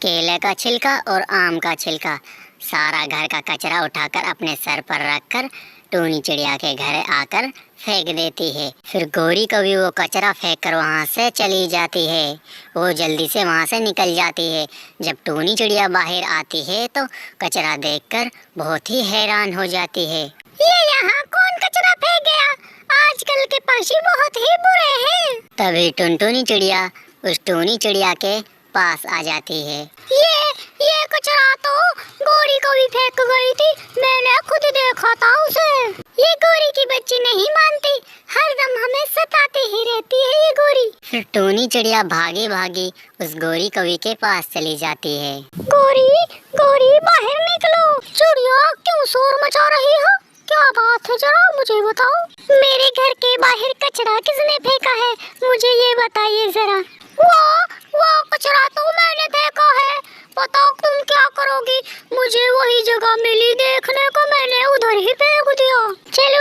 केले का छिलका और आम का छिलका सारा घर का कचरा उठाकर अपने सर पर रखकर टूनी चिड़िया के घर आकर फेंक देती है। फिर गौरी कभी वो कचरा फेंक कर वहाँ से चली जाती है। वो जल्दी से वहाँ से निकल जाती है। जब टूनी चिड़िया बाहर आती है तो कचरा देखकर बहुत ही हैरान हो जाती है। ये यहाँ कौन कचरा फेंक गया? आजकल के पक्षी बहुत ही बुरे हैं। तभी टुनटुनी चिड़िया उस टूनी चिड़िया के पास आ जाती है। ये कचरा तो गौरी को भी फेंक गई थी, मैंने खुद देखा था उसे। ये गौरी की बच्ची नहीं मानती, हरदम हमें सताती ही रहती है ये गौरी। फिर टूनी चिड़िया भागी भागी उस गौरी कवि के पास चली जाती है। गौरी गौरी बाहर निकलो। चिड़िया क्यों शोर मचा रही हो? क्या बात है, जरा मुझे बताओ। मेरे घर के बाहर कचरा किसने फेंका है, मुझे ये बताइए जरा। वो कचरा तो मैंने फेंका है। बताओ तुम क्या करोगी? मुझे वही जगह मिली देखने को, मैंने उधर ही फेंक दिया। चल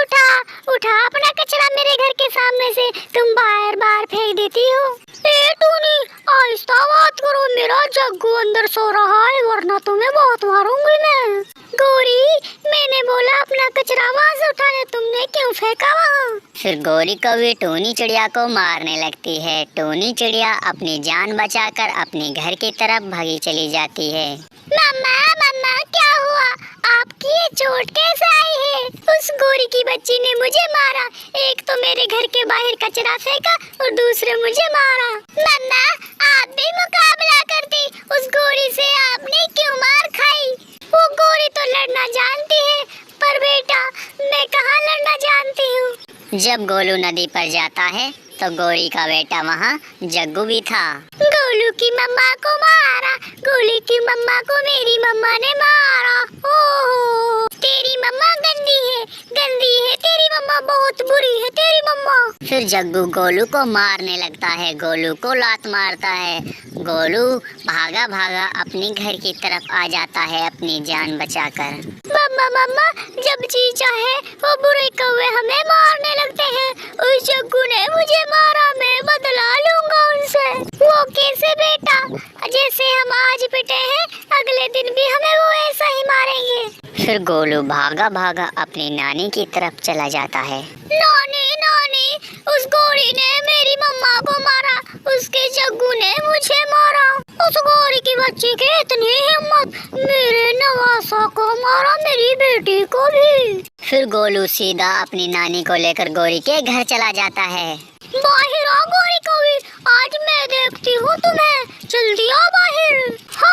उठा अपना कचरा मेरे घर के सामने से, तुम बार बार फेंक देती हो। ए टूनी, आहिस्ता बात करो, मेरा जग्गू अंदर सो रहा है, वरना तुम्हें बहुत मारूंगी मैं। गौरी, मैंने बोला अपना कचरा वहाँ से उठाने, तुमने क्यों फेंका वहाँ? फिर गौरी कवि टूनी चिड़िया को मारने लगती है। टूनी चिड़िया अपनी जान बचाकर अपने घर की तरफ भागी चली जाती है। मम्मा क्या हुआ? आपकी ये चोट कैसे आई है? उस गौरी की बच्ची ने मुझे मारा। एक तो मेरे घर के बाहर कचरा फेंका और दूसरे मुझे मारा। मम्मा, आप भी मुकाबला करती, उस गौरी से आपने क्यों मार खाई? वो गौरी तो लड़ना जानती है, पर बेटा मैं कहाँ लड़ना जानती हूँ। जब गोलू नदी पर जाता है तो गौरी का बेटा वहाँ जग्गू भी था। गोलू की मम्मा को मारा, गोलू की मम्मा को मेरी मम्मा ने मारा। ओहो, तेरी मम्मा गंदी है तेरी मम्मा, बहुत बुरी है तेरी मम्मा। फिर जग्गू गोलू को मारने लगता है, गोलू को लात मारता है। गोलू भागा भागा अपने घर की तरफ आ जाता है अपनी जान बचाकर। मम्मा, जब जी चाहे वो बुरे कौवे हमें मारने लगते हैं। उस जग्गू ने मुझे मारा, मैं बदला लूंगा उनसे। वो कैसे बेटा? जैसे हम आज पिटे हैं, अगले दिन भी हमें वो ऐसा ही मारेंगे। फिर गोलू भागा भागा अपनी नानी की तरफ चला जाता है। नानी, उस गौरी ने मेरी मम्मा को मारा, उसके जग्गू ने मुझे मारा। उस गौरी की बच्ची की इतनी हिम्मत, मेरे नवासा को मारा, मेरी बेटी को भी। फिर गोलू सीधा अपनी नानी को लेकर गौरी के घर चला जाता है। बाहर आ गौरी कवि, आज मैं देखती हूँ तुम्हें, जल्दी आ बाहर। हा,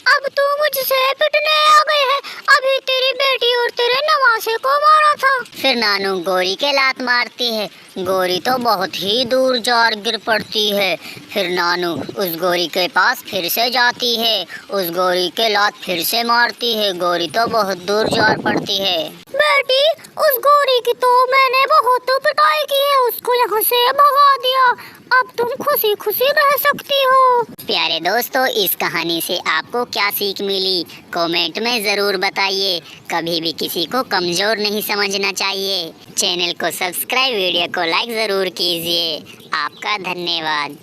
अब तू मुझसे पिटने आ गई है, अभी तेरी बेटी और तेरे नवासे को मारा था। फिर नानू गौरी के लात मारती है, गौरी तो बहुत ही दूर जा गिर पड़ती है। फिर नानू उस गौरी के पास फिर से जाती है, उस गौरी के लात फिर से मारती है, गौरी तो बहुत दूर जा पड़ती है। बेटी, उस गौरी की तो मैंने बहुत पिटाई की है, उसको यहाँ से भगा दिया, अब तुम खुशी खुशी रह सकती हो। प्यारे दोस्तों, इस कहानी से आपको क्या सीख मिली कमेंट में ज़रूर बताइए। कभी भी किसी को कमज़ोर नहीं समझना चाहिए। चैनल को सब्सक्राइब, वीडियो को लाइक ज़रूर कीजिए। आपका धन्यवाद।